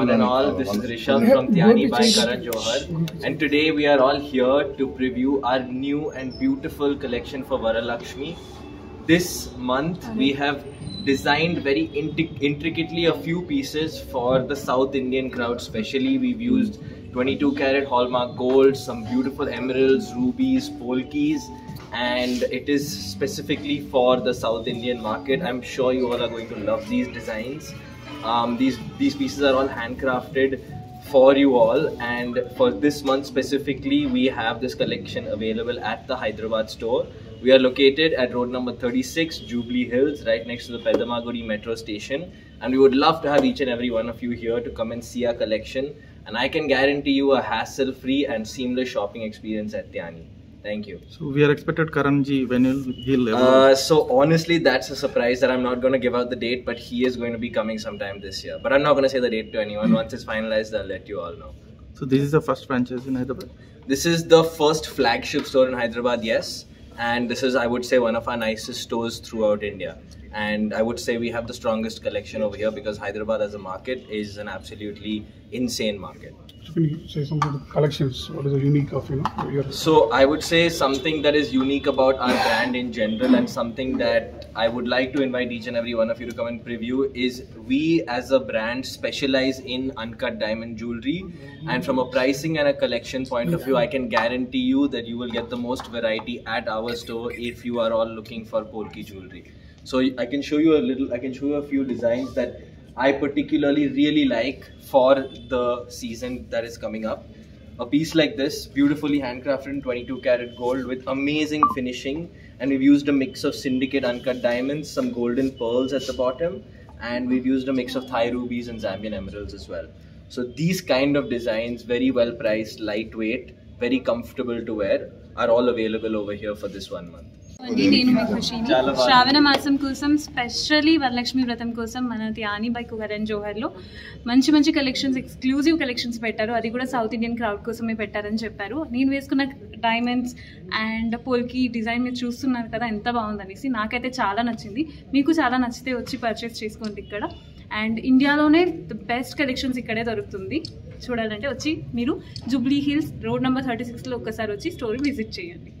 one and all. This is Rishabh from Tyani by Karan Johar, and today we are all here to preview our new and beautiful collection for Varalakshmi. This month we have designed very intricately a few pieces for the South Indian crowd. Especially, we've used 22 karat hallmark gold, some beautiful emeralds, rubies, polkis, and it is specifically for the South Indian market. I'm sure you all are going to love these designs. These pieces are all handcrafted for you all, and for this month specifically we have this collection available at the Hyderabad store. We are located at road number 36, Jubilee Hills, right next to the Pedamagudi metro station, and we would love to have each and every one of you here to come and see our collection, and I can guarantee you a hassle-free and seamless shopping experience at Tyani. Thank you. So we are expected Karanji when he'll so honestly, that's a surprise that I'm not going to give out the date, but he is going to be coming sometime this year. But I'm not going to say the date to anyone. Once it's finalized, I'll let you all know. So this is the first franchise in Hyderabad? This is the first flagship store in Hyderabad, yes. And this is, I would say, one of our nicest stores throughout India. And I would say we have the strongest collection over here because Hyderabad as a market is an absolutely insane market. So can you say something about the collections? What is the unique of your... So I would say something that is unique about our brand in general, and something that I would like to invite each and every one of you to come and preview, is we as a brand specialize in uncut diamond jewelry, and from a pricing and a collection point of view, I can guarantee you that you will get the most variety at our store if you are all looking for polki jewelry. So I can show you a few designs that I particularly really like for the season that is coming up. A piece like this, beautifully handcrafted in 22 karat gold with amazing finishing, and we've used a mix of syndicate uncut diamonds, some golden pearls at the bottom, and we've used a mix of Thai rubies and Zambian emeralds as well. So these kind of designs, very well priced, lightweight, very comfortable to wear, are all available over here for this 1 month. నేను మీ ఖుషిని శ్రావణ మాసం కోసం specially Varalakshmi వ్రతం కోసం మన త్యాని by Karan జోహర్లో మంచి collections, exclusive collections పెట్టారు. అది కూడా సౌత్ ఇండియన్ క్రౌడ్ కోసమే పెట్టారని చెప్పారు. నేను వేసుకున్న డైమండ్స్ అండ్ పోల్కి డిజైన్ మీరు చూస్తున్నారు కదా ఎంత బాగుందనేసి, నాకైతే చాలా నచ్చింది. మీకు చాలా నచ్చితే వచ్చి పర్చేస్ చేసుకోండి ఇక్కడ. అండ్ ఇండియాలోనే ద బెస్ట్ కలెక్షన్స్ ఇక్కడే దొరుకుతుంది. చూడాలంటే వచ్చి మీరు జూబ్లీ హిల్స్ రోడ్ నెంబర్ 36లో ఒక్కసారి వచ్చి స్టోర్ విజిట్ చేయండి.